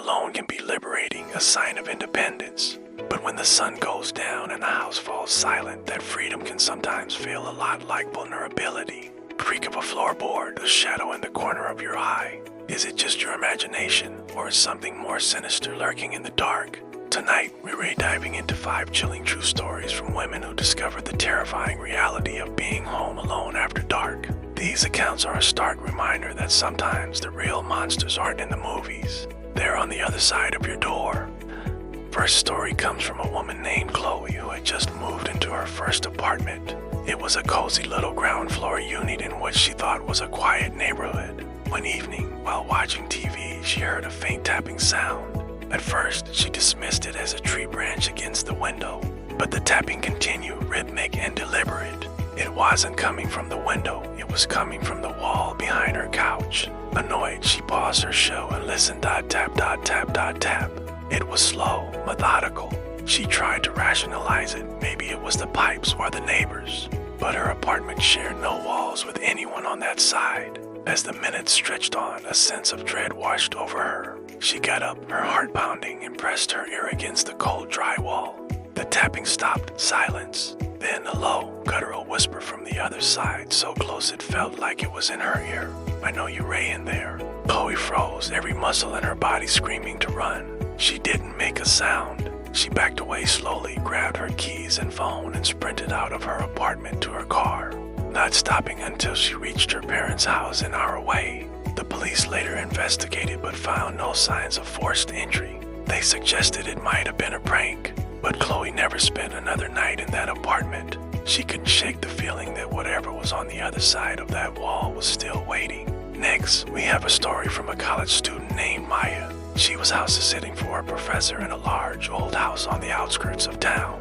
alone can be liberating, a sign of independence. But when the sun goes down and the house falls silent, that freedom can sometimes feel a lot like vulnerability. Creak of a floorboard, a shadow in the corner of your eye. Is it just your imagination, or is something more sinister lurking in the dark? Tonight, we're diving into 5 chilling true stories from women who discovered the terrifying reality of being home alone after dark. These accounts are a stark reminder that sometimes the real monsters aren't in the movies. They're on the other side of your door. First story comes from a woman named Chloe who had just moved into her first apartment. It was a cozy little ground floor unit in what she thought was a quiet neighborhood. One evening, while watching TV, she heard a faint tapping sound. At first, she dismissed it as a tree branch against the window, but the tapping continued, rhythmic and deliberate. It wasn't coming from the window, it was coming from the wall behind her couch. Annoyed, she paused her show and listened. Tap, tap, tap. It was slow, methodical. She tried to rationalize it, maybe it was the pipes or the neighbors. But her apartment shared no walls with anyone on that side. As the minutes stretched on, a sense of dread washed over her. She got up, her heart pounding, and pressed her ear against the cold drywall. The tapping stopped, silence. Then a low, guttural whisper from the other side, so close it felt like it was in her ear. "I know you lay in there." Chloe froze, every muscle in her body screaming to run. She didn't make a sound. She backed away slowly, grabbed her keys and phone, and sprinted out of her apartment to her car, not stopping until she reached her parents' house an hour away. The police later investigated but found no signs of forced entry. They suggested it might have been a prank, but Chloe never spent another night in that apartment. She couldn't shake the feeling that whatever was on the other side of that wall was still waiting. Next, we have a story from a college student named Maya. She was house sitting for a professor in a large old house on the outskirts of town.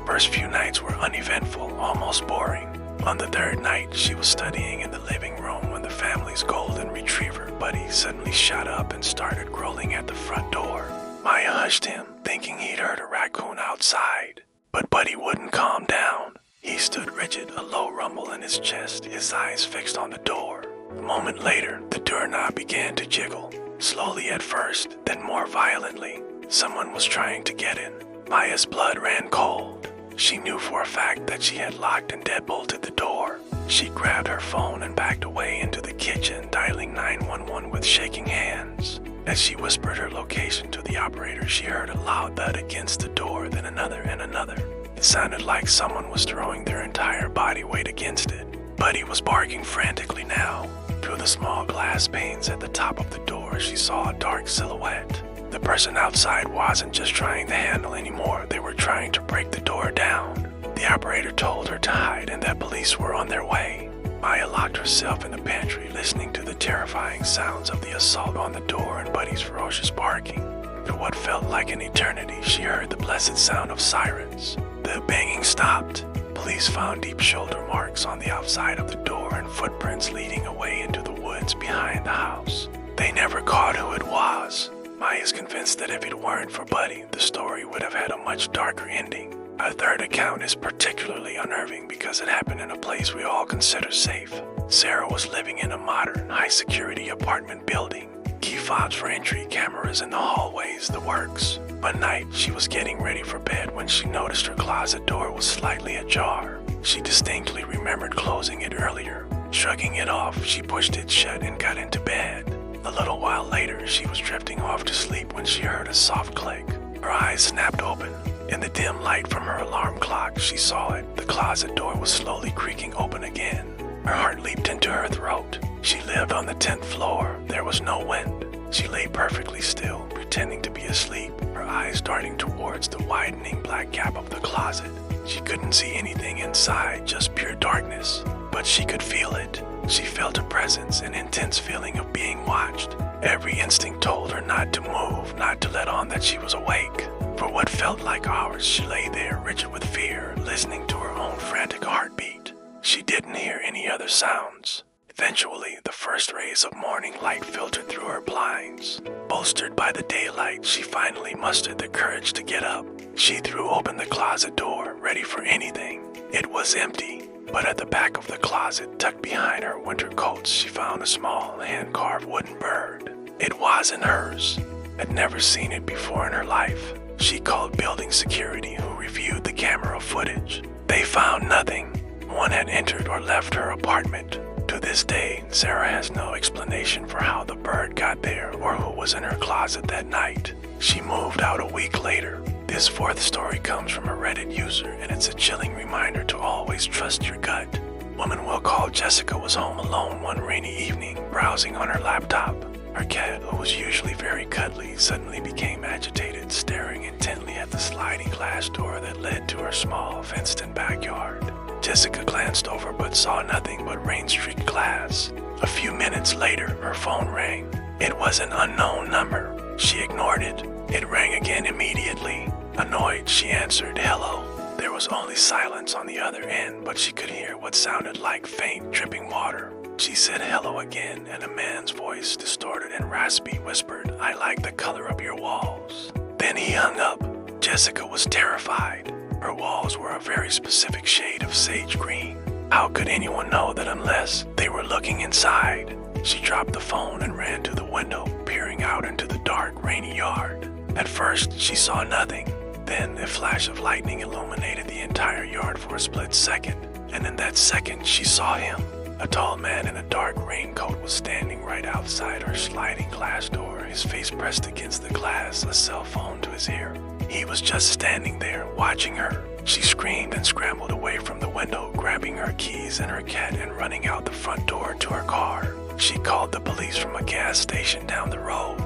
First few nights were uneventful, almost boring. On the third night, she was studying in the living room when the family's golden retriever, Buddy, suddenly shot up and started growling at the front door. Maya hushed him, thinking he'd heard a raccoon outside. But Buddy wouldn't calm down. He stood rigid, a low rumble in his chest, his eyes fixed on the door. A moment later, the doorknob began to jiggle. Slowly at first, then more violently. Someone was trying to get in. Maya's blood ran cold. She knew for a fact that she had locked and deadbolted the door. She grabbed her phone and backed away into the kitchen, dialing 911 with shaking hands. As she whispered her location to the operator, she heard a loud thud against the door, then another and another. It sounded like someone was throwing their entire body weight against it. Buddy was barking frantically now. Through the small glass panes at the top of the door, she saw a dark silhouette. The person outside wasn't just trying the handle anymore, they were trying to break the door down. The operator told her to hide and that police were on their way. Maya locked herself in the pantry, listening to the terrifying sounds of the assault on the door and Buddy's ferocious barking. For what felt like an eternity, she heard the blessed sound of sirens. The banging stopped. Police found deep shoulder marks on the outside of the door and footprints leading away into the woods behind the house. They never caught who it was. Maya's convinced that if it weren't for Buddy, the story would have had a much darker ending. Our third account is particularly unnerving because it happened in a place we all consider safe. Sarah was living in a modern, high-security apartment building. Key fobs for entry, cameras in the hallways, the works. One night, she was getting ready for bed when she noticed her closet door was slightly ajar. She distinctly remembered closing it earlier. Shrugging it off, she pushed it shut and got into bed. A little while later, she was drifting off to sleep when she heard a soft click. Her eyes snapped open. In the dim light from her alarm clock, she saw it. The closet door was slowly creaking open again. Her heart leaped into her throat. She lived on the 10th floor. There was no wind. She lay perfectly still, pretending to be asleep, her eyes darting towards the widening black gap of the closet. She couldn't see anything inside, just pure darkness. But she could feel it. She felt a presence, an intense feeling of being watched. Every instinct told her not to move, not to let on that she was awake. For what felt like hours, she lay there, rigid with fear, listening to her own frantic heartbeat. She didn't hear any other sounds. Eventually, the first rays of morning light filtered through her blinds. Bolstered by the daylight, she finally mustered the courage to get up. She threw open the closet door, ready for anything. It was empty, but at the back of the closet, tucked behind her winter coats, she found a small, hand-carved wooden bird. It wasn't hers. had never seen it before in her life. She called building security, who reviewed the camera footage. They found nothing. No one had entered or left her apartment. To this day, Sarah has no explanation for how the bird got there or who was in her closet that night. She moved out a week later. This fourth story comes from a Reddit user, and it's a chilling reminder to always trust your gut. Woman we'll call Jessica was home alone one rainy evening, browsing on her laptop. Her cat, who was usually very cuddly, suddenly became agitated, staring intently at the sliding glass door that led to her small, fenced-in backyard. Jessica glanced over but saw nothing but rain-streaked glass. A few minutes later, her phone rang. It was an unknown number. She ignored it. It rang again immediately. Annoyed, she answered, "Hello." There was only silence on the other end, but she could hear what sounded like faint dripping water. She said hello again, and a man's voice, distorted and raspy, whispered, "I like the color of your walls." Then he hung up. Jessica was terrified. Her walls were a very specific shade of sage green. How could anyone know that unless they were looking inside? She dropped the phone and ran to the window, peering out into the dark, rainy yard. At first, she saw nothing. Then a flash of lightning illuminated the entire yard for a split second, and in that second, she saw him. A tall man in a dark raincoat was standing right outside her sliding glass door, his face pressed against the glass, a cell phone to his ear. He was just standing there, watching her. She screamed and scrambled away from the window, grabbing her keys and her cat and running out the front door to her car. She called the police from a gas station down the road.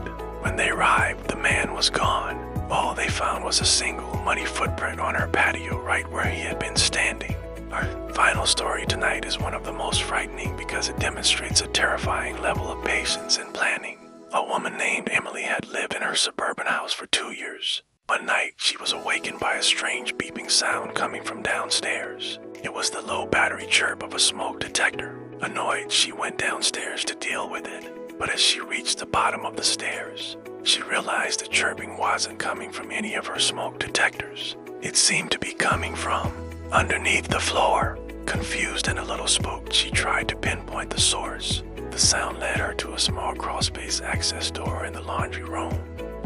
When they arrived, the man was gone. All they found was a single, muddy footprint on her patio right where he had been standing. Our final story tonight is one of the most frightening because it demonstrates a terrifying level of patience and planning. A woman named Emily had lived in her suburban house for 2 years. One night, she was awakened by a strange beeping sound coming from downstairs. It was the low battery chirp of a smoke detector. Annoyed, she went downstairs to deal with it. But as she reached the bottom of the stairs, she realized the chirping wasn't coming from any of her smoke detectors. It seemed to be coming from underneath the floor. Confused and a little spooked, she tried to pinpoint the source. The sound led her to a small crawl-space access door in the laundry room,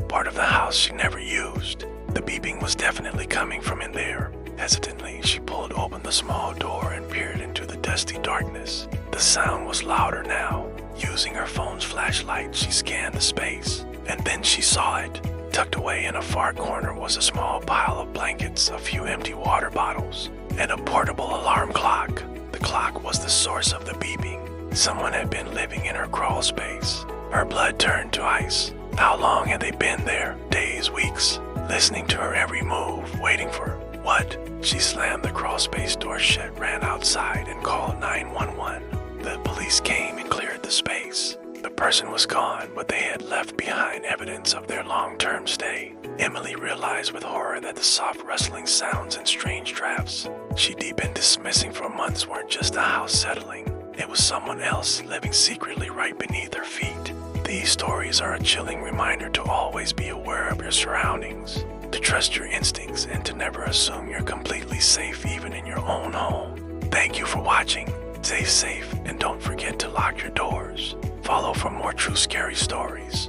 part of the house she never used. The beeping was definitely coming from in there. Hesitantly, she pulled open the small door and peered into the dusty darkness. The sound was louder now. Using her phone's flashlight, she scanned the space, and then she saw it. Tucked away in a far corner was a small pile of blankets, a few empty water bottles, and a portable alarm clock. The clock was the source of the beeping. Someone had been living in her crawl space. Her blood turned to ice. How long had they been there? Days, weeks? Listening to her every move, waiting for what? She slammed the crawl space door shut, ran outside, and called 911. The police came and cleared the space. The person was gone, but they had left behind evidence of their long-term stay. Emily realized with horror that the soft rustling sounds and strange drafts she deep-been dismissing for months weren't just a house settling. It was someone else living secretly right beneath her feet. These stories are a chilling reminder to always be aware of your surroundings, to trust your instincts, and to never assume you're completely safe even in your own home. Thank you for watching. Stay safe and don't forget to lock your doors. Follow for more true scary stories.